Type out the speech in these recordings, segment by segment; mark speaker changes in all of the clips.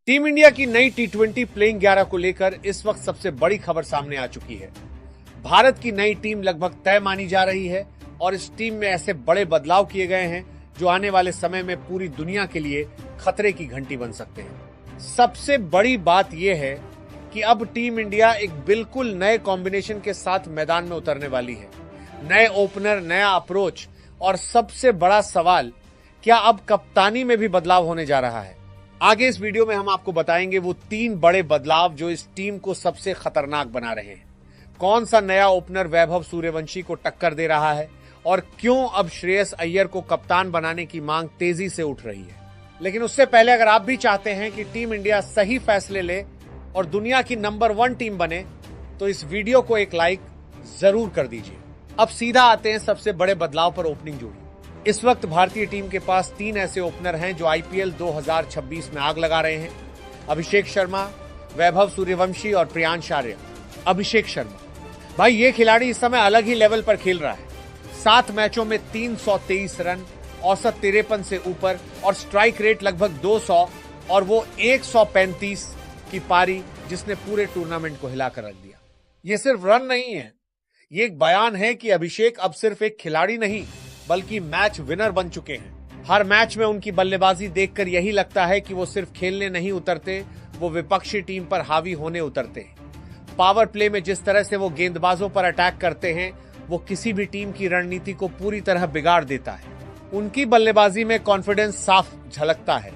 Speaker 1: Team India की नई टी20 playing 11 को लेकर इस वक्त सबसे बड़ी खबर सामने आ चुकी है। भारत की नई टीम लगभग तय मानी जा रही है और इस टीम में ऐसे बड़े बदलाव किए गए हैं जो आने वाले समय में पूरी दुनिया के लिए खतरे की घंटी बन सकते हैं। सबसे बड़ी बात यह है कि अब टीम इंडिया एक बिल्कुल नए कॉम्बिनेशन के साथ मैदान में उतरने वाली है। नए ओपनर, नया अप्रोच और सबसे बड़ा सवाल, क्या अब कप्तानी में भी बदलाव होने जा रहा है? आगे इस वीडियो में हम आपको बताएंगे वो 3 बड़े बदलाव जो इस टीम को सबसे खतरनाक बना रहे हैं। कौन सा नया ओपनर वैभव सूर्यवंशी को टक्कर दे रहा है और क्यों अब श्रेयस अय्यर को कप्तान बनाने की मांग तेजी से उठ रही है। लेकिन उससे पहले अगर आप भी चाहते हैं कि टीम इंडिया सही फैसले ले और दुनिया की नंबर 1 टीम बने तो इस वीडियो को एक लाइक जरूर कर दीजिए। अब सीधा आते हैं सबसे बड़े बदलाव पर, ओपनिंग जोड़ी। इस वक्त भारतीय टीम के पास 3 ऐसे ओपनर हैं जो आईपीएल 2026 में आग लगा रहे हैं। अभिषेक शर्मा, वैभव सूर्यवंशी और प्रियांश आर्य। अभिषेक शर्मा, भाई ये खिलाड़ी इस समय अलग ही लेवल पर खेल रहा है। 7 मैचों में 323 रन, औसत 53 से ऊपर और स्ट्राइक रेट लगभग 200 और वो 135 की पारी जिसने पूरे टूर्नामेंट को हिलाकर रख दिया। ये सिर्फ रन नहीं है, ये एक बयान है कि अभिषेक अब सिर्फ एक खिलाड़ी नहीं बल्कि मैच विनर बन चुके हैं। हर मैच में उनकी बल्लेबाजी देखकर यही लगता है कि वो सिर्फ खेलने नहीं उतरते, वो विपक्षी टीम पर हावी होने उतरते हैं। पावर प्ले में जिस तरह से वो गेंदबाजों पर अटैक करते हैं वो किसी भी टीम की रणनीति को पूरी तरह बिगाड़ देता है। उनकी बल्लेबाजी में कॉन्फिडेंस साफ झलकता है।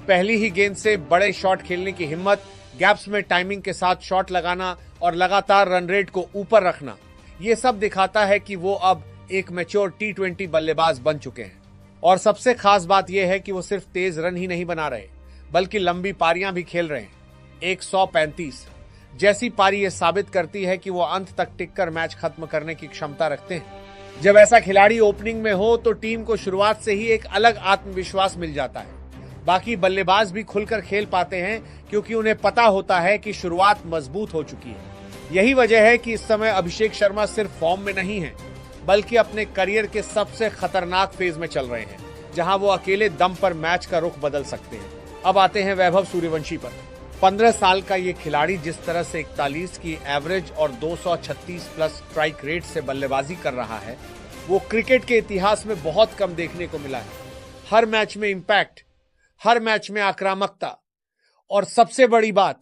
Speaker 1: पहली ही गेंद से बड़े शॉट खेलने की हिम्मत, गैप्स में टाइमिंग के साथ शॉट लगाना और लगातार रन रेट को ऊपर रखना, ये सब दिखाता है कि वो अब एक मैच्योर टी20 बल्लेबाज बन चुके हैं। और सबसे खास बात यह है कि वो सिर्फ तेज रन ही नहीं बना रहे बल्कि लंबी पारियां भी खेल रहे हैं। 135 जैसी पारी ये साबित करती है कि वो अंत तक टिककर मैच खत्म करने की क्षमता रखते हैं। जब ऐसा खिलाड़ी ओपनिंग में हो तो टीम को शुरुआत से ही एक अलग आत्मविश्वास मिल जाता है। बाकी बल्लेबाज भी खुलकर खेल पाते हैं क्योंकि उन्हें पता होता है कि शुरुआत मजबूत हो चुकी है। यही वजह है कि इस समय अभिषेक शर्मा सिर्फ फॉर्म में नहीं है बल्कि अपने करियर के सबसे खतरनाक फेज में चल रहे हैं, जहां वो अकेले दम पर मैच का रुख बदल सकते हैं। अब आते हैं वैभव सूर्यवंशी पर। 15 साल का ये खिलाड़ी जिस तरह से 41 की एवरेज और 236 प्लस स्ट्राइक रेट से बल्लेबाजी कर रहा है वो क्रिकेट के इतिहास में बहुत कम देखने को मिला है। हर मैच में इंपैक्ट, हर मैच में आक्रामकता और सबसे बड़ी बात,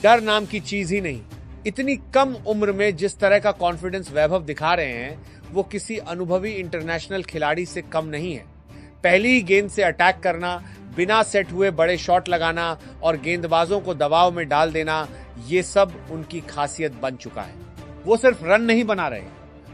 Speaker 1: डर नाम की चीज ही नहीं। इतनी कम उम्र में जिस तरह का कॉन्फिडेंस वैभव दिखा रहे हैं वो किसी अनुभवी इंटरनेशनल खिलाड़ी से कम नहीं है। पहली ही गेंद से अटैक करना, बिना सेट हुए बड़े शॉट लगाना और गेंदबाजों को दबाव में डाल देना, ये सब उनकी खासियत बन चुका है। वो सिर्फ रन नहीं बना रहे,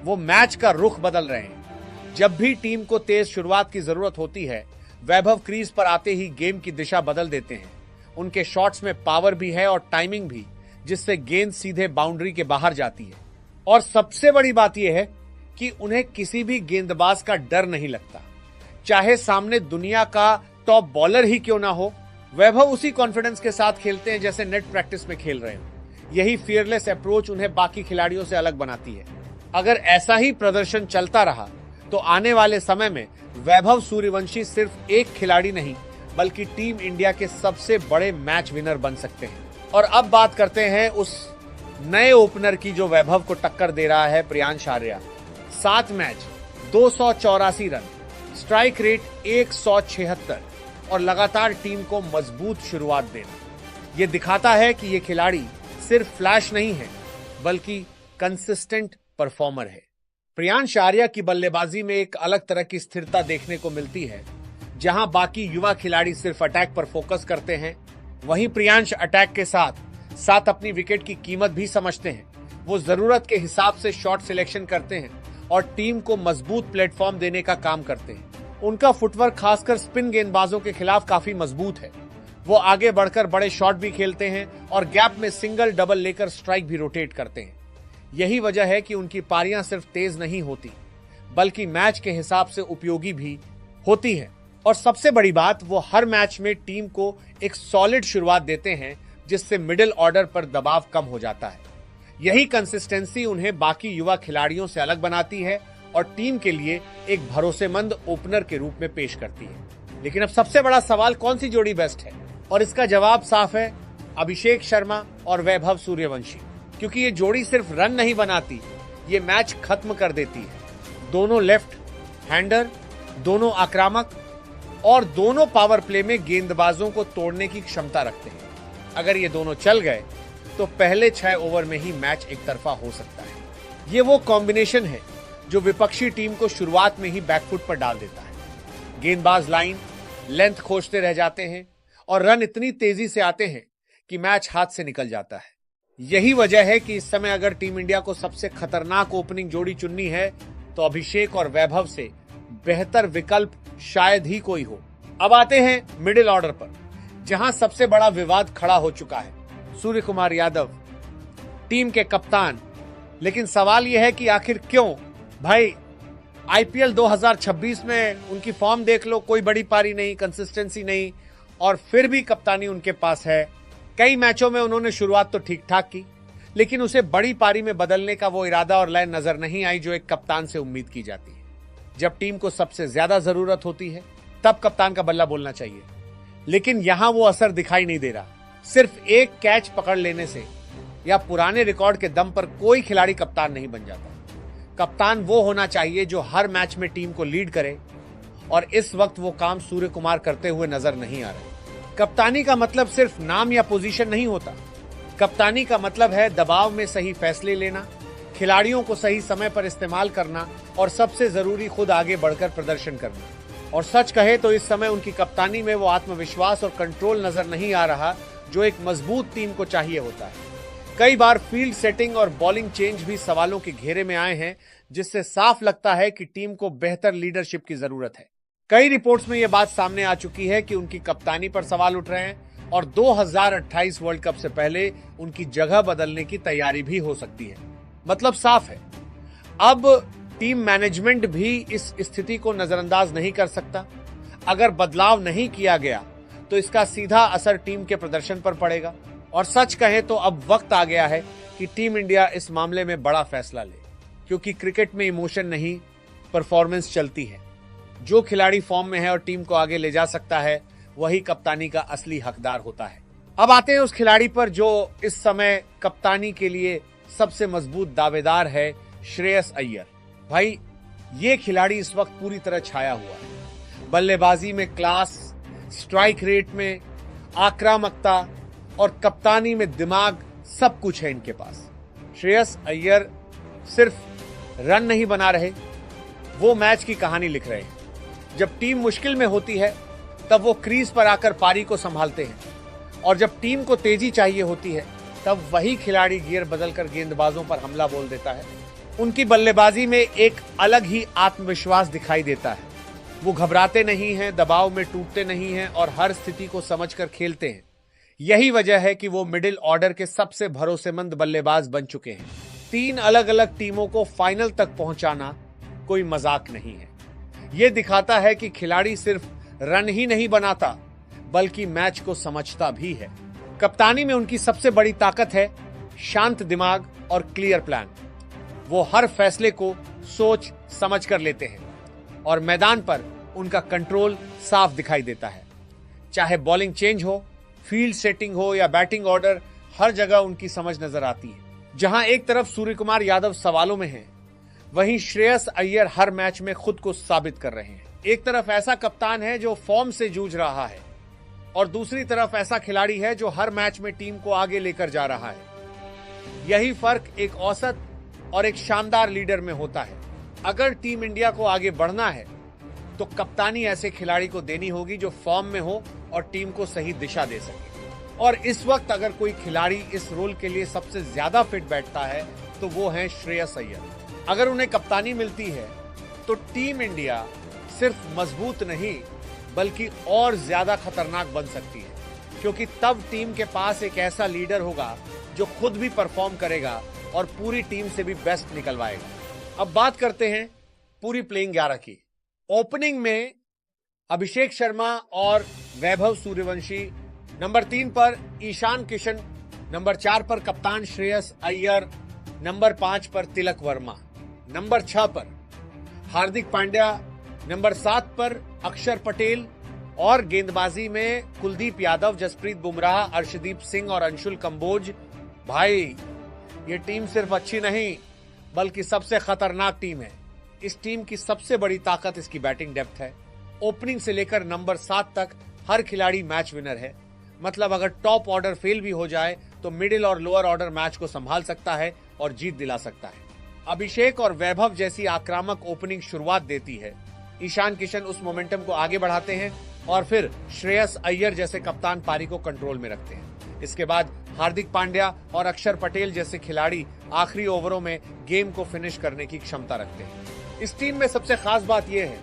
Speaker 1: वो मैच का रुख बदल रहे हैं। जब भी टीम को तेज शुरुआत की जरूरत होती है वैभव क्रीज पर आते ही गेम की दिशा बदल देते हैं। उनके शॉट्स में पावर भी है और टाइमिंग भी, जिससे गेंद सीधे बाउंड्री के बाहर जाती है। और सबसे बड़ी बात यह है कि उन्हें किसी भी गेंदबाज का डर नहीं लगता, चाहे सामने दुनिया का टॉप बॉलर ही क्यों ना हो। वैभव उसी कॉन्फिडेंस के साथ खेलते हैं जैसे नेट प्रैक्टिस में खेल रहे हो। यही फियरलेस अप्रोच उन्हें बाकी खिलाड़ियों से अलग बनाती है। अगर ऐसा ही प्रदर्शन चलता रहा तो आने वाले समय में वैभव सूर्यवंशी सिर्फ एक खिलाड़ी नहीं बल्कि टीम इंडिया के सबसे बड़े मैच विनर बन सकते हैं। और अब बात करते हैं उस नए ओपनर की जो वैभव को टक्कर दे रहा है, प्रियांश आर्य। 7 मैच, 284 रन, स्ट्राइक रेट 176 और लगातार टीम को मजबूत शुरुआत देना, यह दिखाता है कि यह खिलाड़ी सिर्फ फ्लैश नहीं है बल्कि कंसिस्टेंट परफॉर्मर है। प्रियांश आर्य की बल्लेबाजी में एक अलग तरह की स्थिरता देखने को मिलती है। जहां बाकी युवा खिलाड़ी सिर्फ अटैक पर फोकस करते हैं, वहीं प्रियांश अटैक के साथ साथ अपनी विकेट की कीमत भी समझते हैं। वो जरूरत के हिसाब से शॉट सिलेक्शन करते हैं और टीम को मजबूत प्लेटफॉर्म देने का काम करते हैं। उनका फुटवर्क खासकर स्पिन गेंदबाजों के खिलाफ काफी मजबूत है। वो आगे बढ़कर बड़े शॉट भी खेलते हैं और गैप में सिंगल डबल लेकर स्ट्राइक भी रोटेट करते हैं। यही वजह है कि उनकी पारियां सिर्फ तेज नहीं होती बल्कि मैच के हिसाब से उपयोगी भी होती है। और सबसे बड़ी बात, वो हर मैच में टीम को एक सॉलिड शुरुआत देते हैं जिससे मिडिल ऑर्डर पर दबाव कम हो जाता है। यही कंसिस्टेंसी उन्हें बाकी युवा खिलाड़ियों से अलग बनाती है और टीम के लिए एक भरोसेमंद ओपनर के रूप में पेश करती है। लेकिन अब सबसे बड़ा सवाल, कौन सी जोड़ी बेस्ट है? और इसका जवाब साफ है, अभिषेक शर्मा और वैभव सूर्यवंशी। क्योंकि ये जोड़ी सिर्फ रन नहीं बनाती, ये मैच खत्म कर देती है। दोनों लेफ्ट हैंडर, दोनों आक्रामक और दोनों पावर प्ले में गेंदबाजों को तोड़ने की क्षमता रखते हैं। अगर ये दोनों चल गए तो पहले 6 ओवर में ही मैच एक तरफा हो सकता है। ये वो कॉम्बिनेशन है जो विपक्षी टीम को शुरुआत में ही बैकफुट पर डाल देता है। गेंदबाज लाइन लेंथ खोजते रह जाते हैं और रन इतनी तेजी से आते हैं कि मैच हाथ से निकल जाता है। यही वजह है कि इस समय अगर टीम इंडिया को सबसे खतरनाक ओपनिंग जोड़ी चुननी है तो अभिषेक और वैभव से बेहतर विकल्प शायद ही कोई हो। अब आते हैं मिडिल ऑर्डर पर, जहां सबसे बड़ा विवाद खड़ा हो चुका है। सूर्य कुमार यादव टीम के कप्तान, लेकिन सवाल यह है कि आखिर क्यों? भाई आईपीएल 2026 में उनकी फॉर्म देख लो, कोई बड़ी पारी नहीं, कंसिस्टेंसी नहीं, और फिर भी कप्तानी उनके पास है। कई मैचों में उन्होंने शुरुआत तो ठीक ठाक की, लेकिन उसे बड़ी पारी में बदलने का वो इरादा और लय नजर नहीं आई जो एक कप्तान से उम्मीद की जाती है। जब टीम को सबसे ज्यादा जरूरत होती है तब कप्तान का बल्ला बोलना चाहिए, लेकिन यहां वो असर दिखाई नहीं दे रहा। सिर्फ एक कैच पकड़ लेने से या पुराने रिकॉर्ड के दम पर कोई खिलाड़ी कप्तान नहीं बन जाता। कप्तान वो होना चाहिए जो हर मैच में टीम को लीड करे, और इस वक्त वो काम सूर्य कुमार करते हुए नजर नहीं आ रहे। कप्तानी का मतलब सिर्फ नाम या पोजीशन नहीं होता। कप्तानी का मतलब है दबाव में सही फैसले लेना, खिलाड़ियों को सही समय पर इस्तेमाल करना और सबसे जरूरी खुद आगे बढ़कर प्रदर्शन करना। और सच कहे तो इस समय उनकी कप्तानी में वो आत्मविश्वास और कंट्रोल नजर नहीं आ रहा जो एक मजबूत टीम को चाहिए होता है। कई बार फील्ड सेटिंग और बॉलिंग चेंज भी सवालों के घेरे में आए हैं, जिससे साफ लगता है कि टीम को बेहतर लीडरशिप की जरूरत है। कई रिपोर्ट्स में यह बात सामने आ चुकी है कि उनकी कप्तानी पर सवाल उठ रहे हैं और 2028 वर्ल्ड कप से पहले उनकी जगह बदलने की तैयारी भी हो सकती है। मतलब साफ है, अब टीम मैनेजमेंट भी इस स्थिति को नजरअंदाज नहीं कर सकता। अगर बदलाव नहीं किया गया तो इसका सीधा असर टीम के प्रदर्शन पर पड़ेगा। और सच कहें तो अब वक्त आ गया है कि टीम इंडिया इस मामले में बड़ा फैसला ले, क्योंकि क्रिकेट में इमोशन नहीं, परफॉर्मेंस चलती है। जो खिलाड़ी फॉर्म में है और टीम को आगे ले जा सकता है, वही कप्तानी का असली हकदार होता है। अब आते हैं उस खिलाड़ी पर जो इस समय कप्तानी के लिए सबसे मजबूत दावेदार है, श्रेयस अय्यर। भाई ये खिलाड़ी इस वक्त पूरी तरह छाया हुआ है। बल्लेबाजी में क्लास, स्ट्राइक रेट में आक्रामकता और कप्तानी में दिमाग, सब कुछ है इनके पास। श्रेयस अय्यर सिर्फ रन नहीं बना रहे, वो मैच की कहानी लिख रहे हैं। जब टीम मुश्किल में होती है तब वो क्रीज पर आकर पारी को संभालते हैं, और जब टीम को तेजी चाहिए होती है तब वही खिलाड़ी गियर बदलकर गेंदबाजों पर हमला बोल देता है। उनकी बल्लेबाजी में एक अलग ही आत्मविश्वास दिखाई देता है। वो घबराते नहीं हैं, दबाव में टूटते नहीं हैं और हर स्थिति को समझकर खेलते हैं। यही वजह है कि वो मिडिल ऑर्डर के सबसे भरोसेमंद बल्लेबाज बन चुके हैं। 3 अलग अलग टीमों को फाइनल तक पहुंचाना कोई मजाक नहीं है। यह दिखाता है कि खिलाड़ी सिर्फ रन ही नहीं बनाता, बल्कि मैच को समझता भी है। कप्तानी में उनकी सबसे बड़ी ताकत है शांत दिमाग और क्लियर प्लान। वो हर फैसले को सोच समझ कर लेते हैं और मैदान पर उनका कंट्रोल साफ दिखाई देता है। चाहे बॉलिंग चेंज हो, फील्ड सेटिंग हो या बैटिंग ऑर्डर, हर जगह उनकी समझ नजर आती है। जहां एक तरफ सूर्य कुमार यादव सवालों में हैं, वहीं श्रेयस अय्यर हर मैच में खुद को साबित कर रहे हैं। एक तरफ ऐसा कप्तान है जो फॉर्म से जूझ रहा है और दूसरी तरफ ऐसा खिलाड़ी है जो हर मैच में टीम को आगे लेकर जा रहा है। यही फर्क एक औसत और एक शानदार लीडर में होता है। अगर टीम इंडिया को आगे बढ़ना है तो कप्तानी ऐसे खिलाड़ी को देनी होगी जो फॉर्म में हो और टीम को सही दिशा दे सके। और इस वक्त अगर कोई खिलाड़ी इस रोल के लिए सबसे ज्यादा फिट बैठता है तो वो है श्रेयस अय्यर। अगर उन्हें कप्तानी मिलती है तो टीम इंडिया सिर्फ मजबूत नहीं बल्कि और ज्यादा खतरनाक बन सकती है, क्योंकि तब टीम के पास एक ऐसा लीडर होगा जो खुद भी परफॉर्म करेगा और पूरी टीम से भी बेस्ट निकलवाएगा। अब बात करते हैं पूरी प्लेइंग 11 की। ओपनिंग में अभिषेक शर्मा और वैभव सूर्यवंशी, नंबर 3 पर ईशान किशन, नंबर 4 पर कप्तान श्रेयस अय्यर, नंबर 5 पर तिलक वर्मा, नंबर 6 पर हार्दिक पांड्या, नंबर 7 पर अक्षर पटेल, और गेंदबाजी में कुलदीप यादव, जसप्रीत बुमराह, अर्शदीप सिंह और अंशुल कंबोज। भाई, ये टीम सिर्फ अच्छी नहीं बल्कि सबसे खतरनाक टीम है। इस टीम की सबसे बड़ी ताकत इसकी बैटिंग डेप्थ है। ओपनिंग से लेकर नंबर 7 तक हर खिलाड़ी मैच विनर है। मतलब अगर टॉप ऑर्डर फेल भी हो जाए तो मिडिल और लोअर ऑर्डर मैच को संभाल सकता है और जीत दिला सकता है। अभिषेक और वैभव जैसी आक्रामक ओपनिंग शुरुआत देती है। ईशान किशन उस मोमेंटम को आगे बढ़ाते हैं और फिर श्रेयस अय्यर जैसे कप्तान पारी को कंट्रोल में रखते हैं। इसके बाद हार्दिक पांड्या और अक्षर पटेल जैसे खिलाड़ी आखिरी ओवरों में गेम को फिनिश करने की क्षमता रखते हैं। इस टीम में सबसे खास बात यह है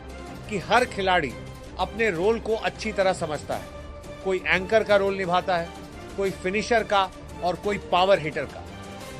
Speaker 1: कि हर खिलाड़ी अपने रोल को अच्छी तरह समझता है। कोई एंकर का रोल निभाता है, कोई फिनिशर का और कोई पावर हिटर का।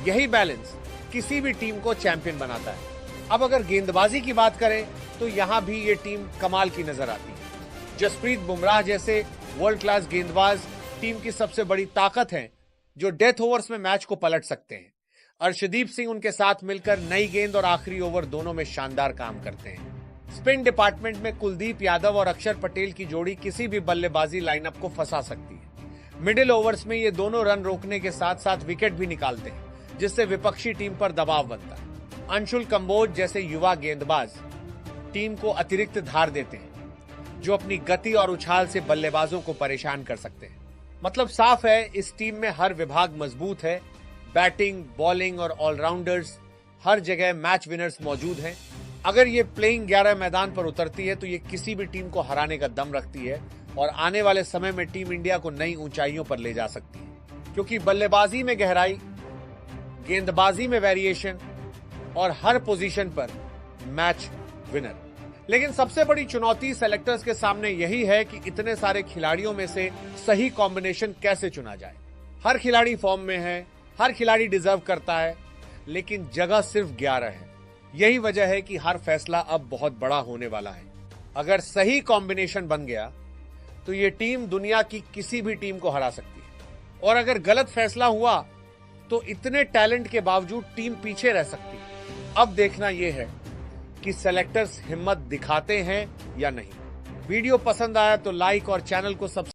Speaker 1: यही बैलेंस किसी भी टीम को चैंपियन बनाता है। अब अगर गेंदबाजी की बात करें तो यहां भी ये टीम कमाल की नजर आती है। जसप्रीत बुमराह जैसे वर्ल्ड क्लास गेंदबाज टीम की सबसे बड़ी ताकत हैं, जो डेथ ओवर्स में मैच को पलट सकते हैं। अर्शदीप सिंह उनके साथ मिलकर नई गेंद और आखिरी ओवर दोनों में शानदार काम करते हैं। स्पिन डिपार्टमेंट में कुलदीप यादव और अक्षर पटेल की जोड़ी किसी भी बल्लेबाजी लाइनअप को फंसा सकती है। मिडिल ओवर्स में ये दोनों रन रोकने के साथ साथ विकेट भी निकालते हैं, जिससे विपक्षी टीम पर दबाव बनता है। अंशुल कंबोज जैसे युवा गेंदबाज टीम को अतिरिक्त धार देते हैं, जो अपनी गति और उछाल से बल्लेबाजों को परेशान कर सकते हैं। मतलब साफ है, इस टीम में हर विभाग मजबूत है। बैटिंग, बॉलिंग और ऑलराउंडर्स, हर जगह मैच विनर्स मौजूद हैं। अगर ये प्लेइंग 11 मैदान पर उतरती है तो ये किसी भी टीम को हराने का दम रखती है और आने वाले समय में टीम इंडिया को नई ऊंचाइयों पर ले जा सकती है, क्योंकि बल्लेबाजी में गहराई, गेंदबाजी में वेरिएशन और हर पोजीशन पर मैच विनर। लेकिन सबसे बड़ी चुनौती सेलेक्टर्स के सामने यही है कि इतने सारे खिलाड़ियों में से सही कॉम्बिनेशन कैसे चुना जाए। हर खिलाड़ी फॉर्म में है, हर खिलाड़ी डिजर्व करता है, लेकिन जगह सिर्फ 11 है। यही वजह है कि हर फैसला अब बहुत बड़ा होने वाला है। अगर सही कॉम्बिनेशन बन गया तो ये टीम दुनिया की किसी भी टीम को हरा सकती है, और अगर गलत फैसला हुआ तो इतने टैलेंट के बावजूद टीम पीछे रह सकती है। अब देखना यह है कि सेलेक्टर्स हिम्मत दिखाते हैं या नहीं। वीडियो पसंद आया तो लाइक और चैनल को सब्सक्राइब